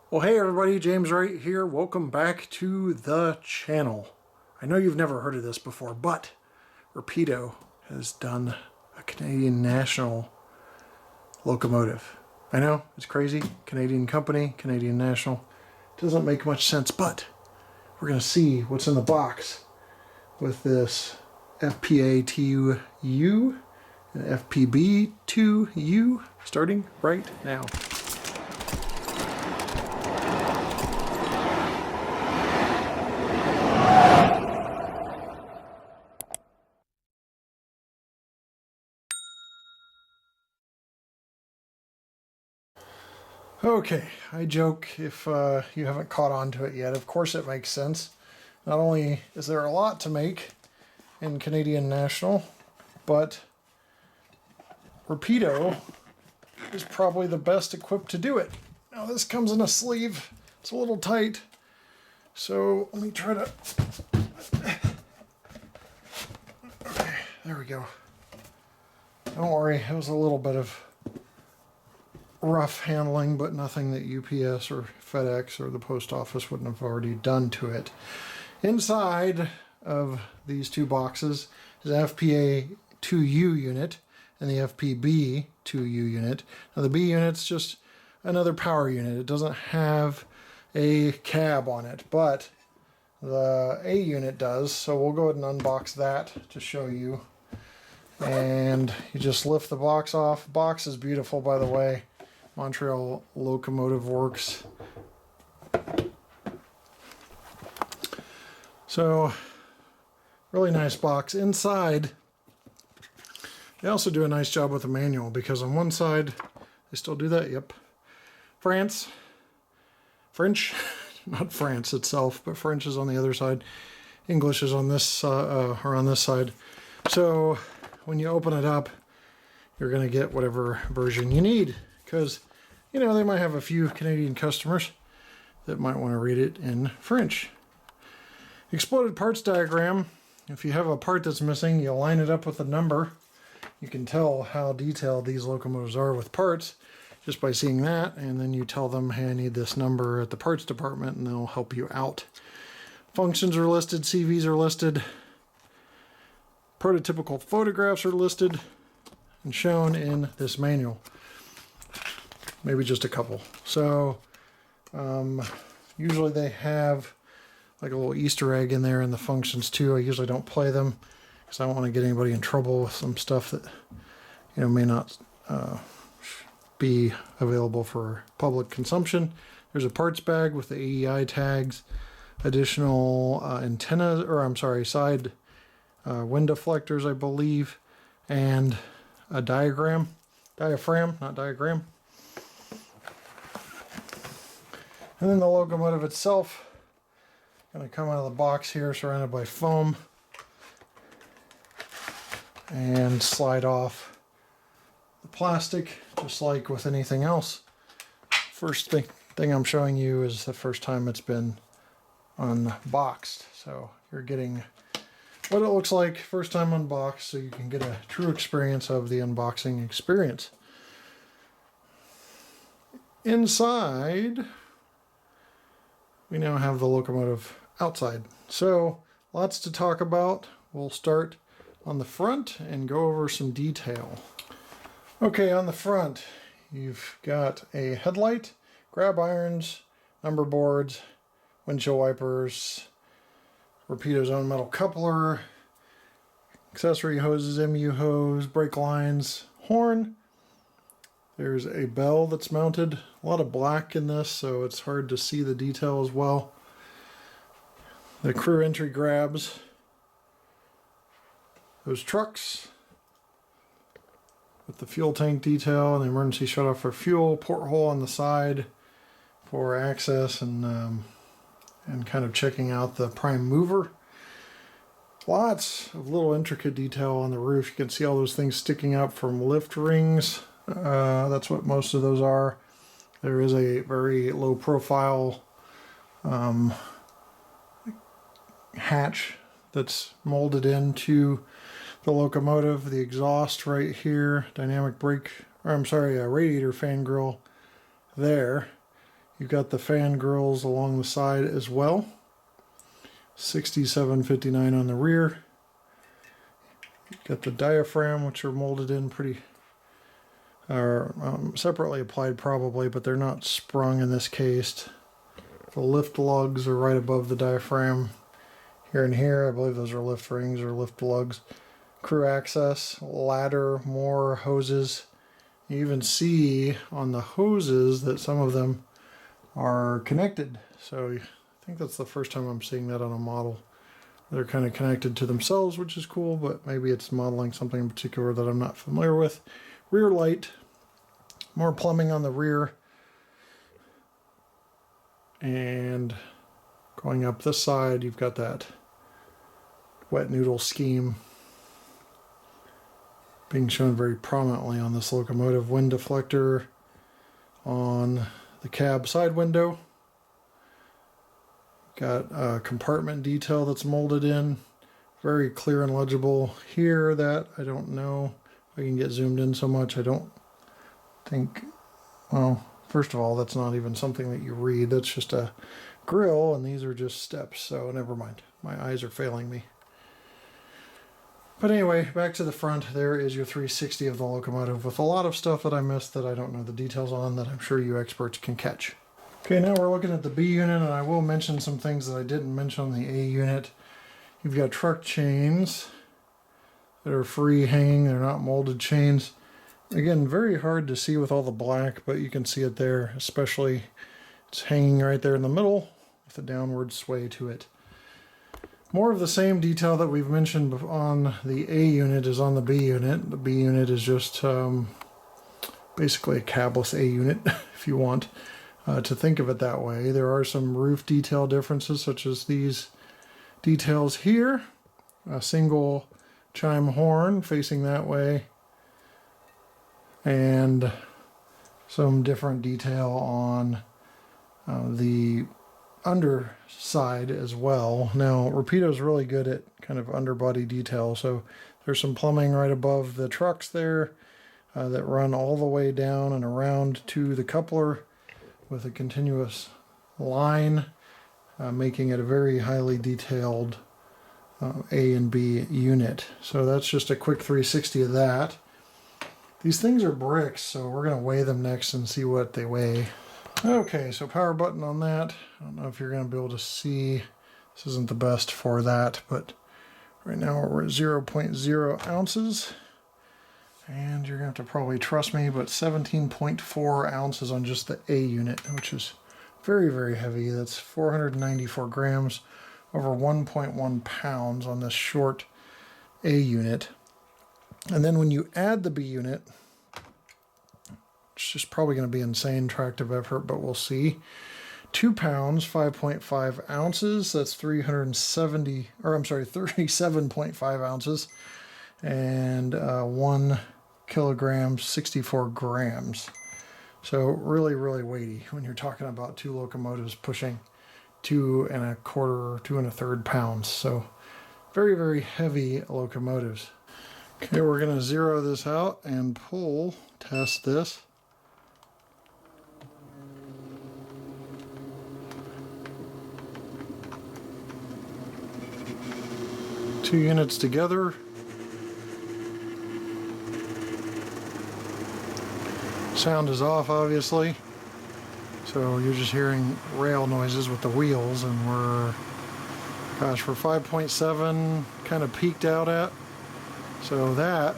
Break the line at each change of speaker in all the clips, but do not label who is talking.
Well, hey everybody, James Wright here. Welcome back to the channel. I know you've never heard of this before, but Rapido has done a Canadian national locomotive. I know, it's crazy. Canadian company, Canadian national. Doesn't make much sense, but we're going to see what's in the box with this FPA2u and FPB2u starting right now. Okay, I joke if you haven't caught on to it yet. Of course it makes sense. Not only is there a lot to make in Canadian National, but Rapido is probably the best equipped to do it. Now this comes in a sleeve. It's a little tight, so let me try to... Okay, there we go. Don't worry, it was a little bit of rough handling, but nothing that UPS or FedEx or the post office wouldn't have already done to it. Inside of these two boxes is an FPA2u unit and the FPB2u unit. Now the B unit's just another power unit. It doesn't have a cab on it, but the A unit does, so we'll go ahead and unbox that to show you. And you just lift the box off. Box is beautiful, by the way. Montreal Locomotive Works. So, really nice box. Inside, they also do a nice job with the manual, because on one side, they still do that, yep. French, not France itself, but French is on the other side. English is on this, or on this side. So, when you open it up, you're going to get whatever version you need, because you know, they might have a few Canadian customers that might want to read it in French. Exploded parts diagram. If you have a part that's missing, you line it up with a number. You can tell how detailed these locomotives are with parts just by seeing that, and then you tell them, hey, I need this number at the parts department, and they'll help you out. Functions are listed, CVs are listed, prototypical photographs are listed and shown in this manual. Maybe just a couple. So usually they have like a little Easter egg in there in the functions too. I usually don't play them because I don't want to get anybody in trouble with some stuff that may not be available for public consumption. There's a parts bag with the AEI tags, additional antennas, or I'm sorry, side wind deflectors, I believe, and a diaphragm, not diagram. And then the locomotive itself, going to come out of the box here surrounded by foam and slide off the plastic just like with anything else. First thing I'm showing you is the first time it's been unboxed. So you're getting what it looks like first time unboxed, so you can get a true experience of the unboxing experience. Inside, we now have the locomotive outside. So lots to talk about. We'll start on the front and go over some detail. Okay, on the front, you've got a headlight, grab irons, number boards, windshield wipers, Rapido's own metal coupler, accessory hoses, MU hose, brake lines, horn. There's a bell that's mounted. A lot of black in this, so it's hard to see the detail as well. The crew entry grabs. Those trucks with the fuel tank detail and the emergency shutoff for fuel. Porthole on the side for access and kind of checking out the prime mover. Lots of little intricate detail on the roof. You can see all those things sticking up from lift rings. That's what most of those are. There is a very low profile hatch that's molded into the locomotive. The exhaust right here, dynamic brake, or I'm sorry, a radiator fan grill there. You've got the fan grills along the side as well. 67.59 on the rear. You've got the diaphragm, which are molded in pretty, separately applied probably, but they're not sprung in this case. The lift lugs are right above the diaphragm. Here and here, I believe those are lift rings or lift lugs. Crew access, ladder, more hoses. You even see on the hoses that some of them are connected. So I think that's the first time I'm seeing that on a model. They're kind of connected to themselves, which is cool, but maybe it's modeling something in particular that I'm not familiar with. Rear light, more plumbing on the rear. And going up this side, you've got that wet noodle scheme being shown very prominently on this locomotive. Wind deflector on the cab side window. Got a compartment detail that's molded in. Very clear and legible here. That I don't know if I can get zoomed in so much. I don't think, well, first of all, that's not even something that you read. That's just a grill, and these are just steps, so never mind. My eyes are failing me. But anyway, back to the front. There is your 360 of the locomotive with a lot of stuff that I missed that I don't know the details on that I'm sure you experts can catch. Okay, now we're looking at the B unit, and I will mention some things that I didn't mention on the A unit. You've got truck chains that are free hanging. They're not molded chains. Again, very hard to see with all the black, but you can see it there, especially it's hanging right there in the middle with a downward sway to it. More of the same detail that we've mentioned on the A unit is on the B unit. The B unit is just basically a cabless A unit, if you want to think of it that way. There are some roof detail differences, such as these details here. A single chime horn facing that way, and some different detail on the underside as well. Now, Rapido's really good at kind of underbody detail, so there's some plumbing right above the trucks there that run all the way down and around to the coupler with a continuous line, making it a very highly detailed A and B unit. So that's just a quick 360 of that. These things are bricks, so we're going to weigh them next and see what they weigh. Okay, so power button on that. I don't know if you're going to be able to see. This isn't the best for that, but right now we're at 0.0 ounces. And you're going to have to probably trust me, but 17.4 ounces on just the A unit, which is very, very heavy. That's 494 grams, over 1.1 pounds on this short A unit. And then when you add the B unit, it's just probably going to be insane tractive effort, but we'll see. 2 pounds, 5.5 ounces. That's 37.5 ounces. And 1 kilogram, 64 grams. So really, really weighty when you're talking about two locomotives pushing 2 1/4, 2 1/3 pounds. So very, very heavy locomotives. Okay, we're going to zero this out and pull test this. Two units together. Sound is off, obviously. So you're just hearing rail noises with the wheels, and we're 5.7 kind of peaked out at. So that's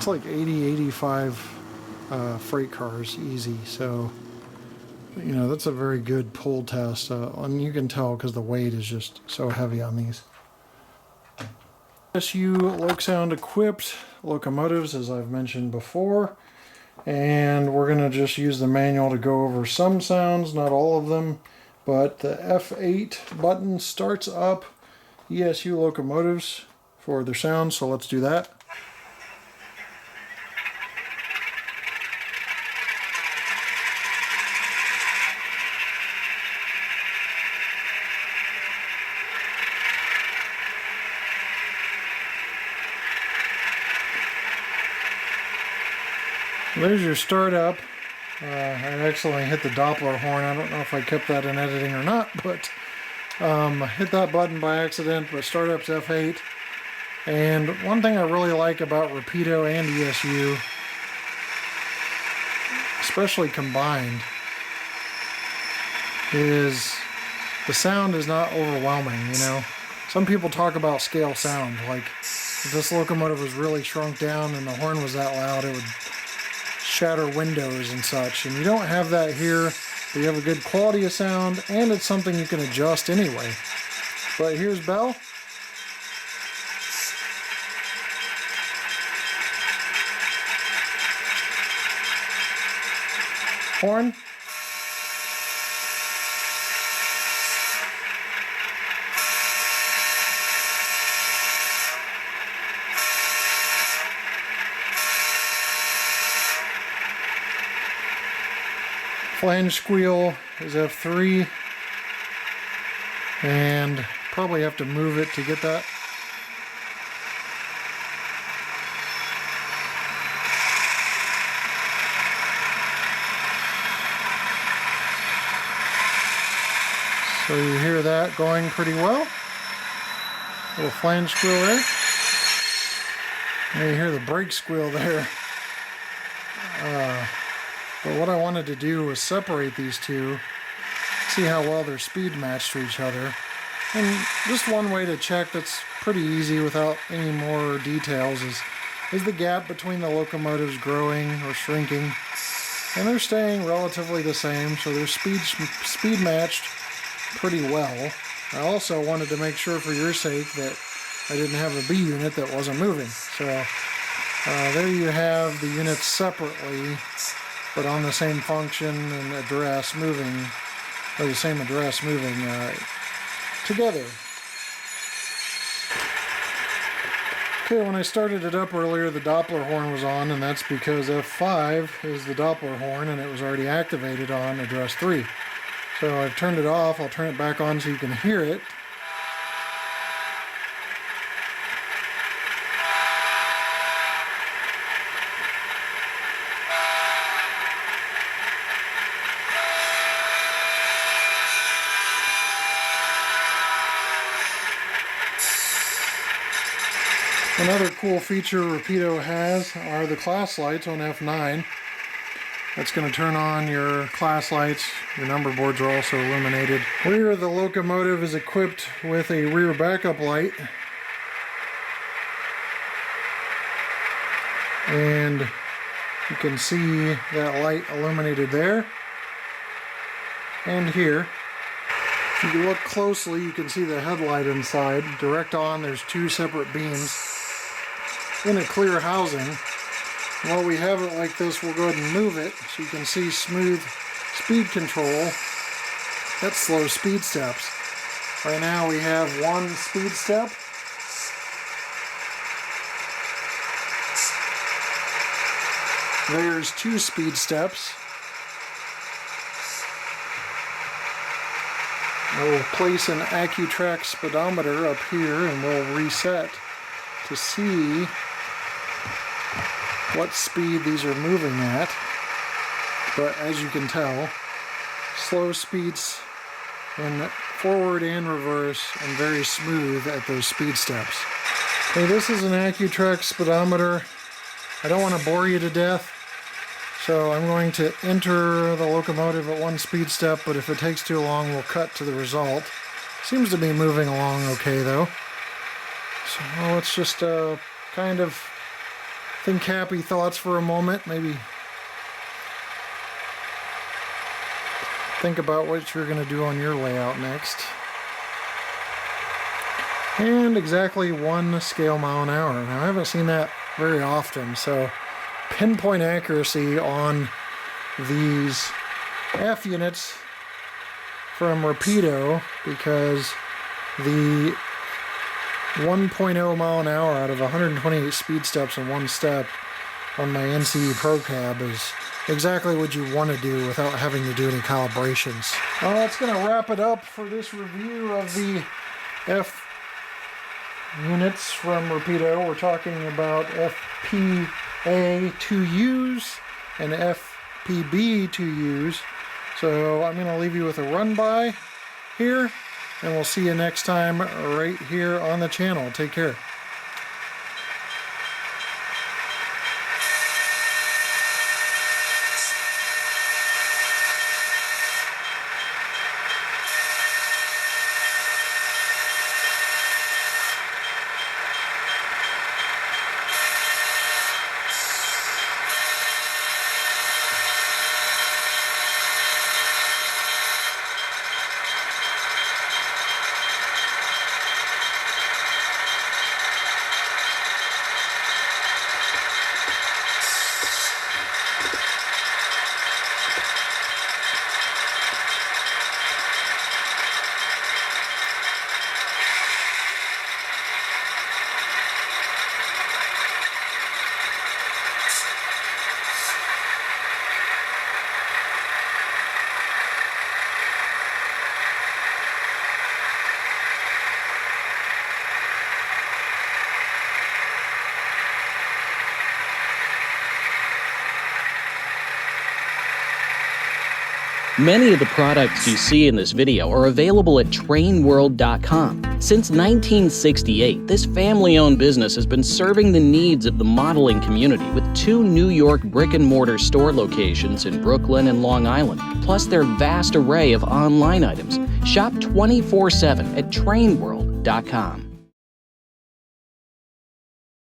like 80, 85 freight cars easy. So, you know, that's a very good pull test. And you can tell because the weight is just so heavy on these. DCC LokSound equipped locomotives, as I've mentioned before. And we're going to just use the manual to go over some sounds, not all of them. But the F8 button starts up ESU locomotives for their sounds, so let's do that. There's your start up. I accidentally hit the Doppler horn. I don't know if I kept that in editing or not, but I hit that button by accident, but startup's F8. And one thing I really like about Rapido and ESU, especially combined, is the sound is not overwhelming, you know. Some people talk about scale sound, like if this locomotive was really shrunk down and the horn was that loud, it would shatter windows and such. And you don't have that here, but you have a good quality of sound, and it's something you can adjust anyway. But here's Bell. Horn. Flange squeal is F3, and probably have to move it to get that. So you hear that going pretty well. Little flange squeal there. And you hear the brake squeal there. But what I wanted to do was separate these two, see how well they're speed matched to each other. And just one way to check that's pretty easy without any more details is the gap between the locomotives growing or shrinking. And they're staying relatively the same, so they're speed matched pretty well. I also wanted to make sure for your sake that I didn't have a B unit that wasn't moving. So there you have the units separately, but on the same function and address moving, or the same address moving together. Okay, when I started it up earlier, the Doppler horn was on, and that's because F5 is the Doppler horn, and it was already activated on address 3. So I've turned it off. I'll turn it back on so you can hear it. Another cool feature Rapido has are the class lights on F9. That's going to turn on your class lights. Your number boards are also illuminated. Rear of the locomotive is equipped with a rear backup light. And you can see that light illuminated there and here. If you look closely, you can see the headlight inside. Direct on, there's two separate beams in a clear housing. While we have it like this, we'll go ahead and move it so you can see smooth speed control. That's slow speed steps. Right now we have one speed step. There's two speed steps. I will place an Accutrack speedometer up here and we'll reset to see what speed these are moving at. But as you can tell, slow speeds in forward and reverse and very smooth at those speed steps. Okay, this is an Accutrack speedometer. I don't want to bore you to death, so I'm going to enter the locomotive at one speed step, but if it takes too long, we'll cut to the result. Seems to be moving along okay though. So let's just kind of think happy thoughts for a moment. Maybe think about what you're going to do on your layout next. And exactly 1 scale mile an hour. Now I haven't seen that very often, so pinpoint accuracy on these F units from Rapido, because the 1.0 mile an hour out of 128 speed steps in one step on my NCE Pro Cab is exactly what you want to do without having to do any calibrations. Well, that's going to wrap it up for this review of the F units from Rapido. We're talking about FPA2Us and FPB2us. So I'm going to leave you with a run by here, and we'll see you next time right here on the channel. Take care.
Many of the products you see in this video are available at trainworld.com. Since 1968, this family-owned business has been serving the needs of the modeling community with 2 New York brick-and-mortar store locations in Brooklyn and Long Island, plus their vast array of online items. Shop 24/7 at trainworld.com.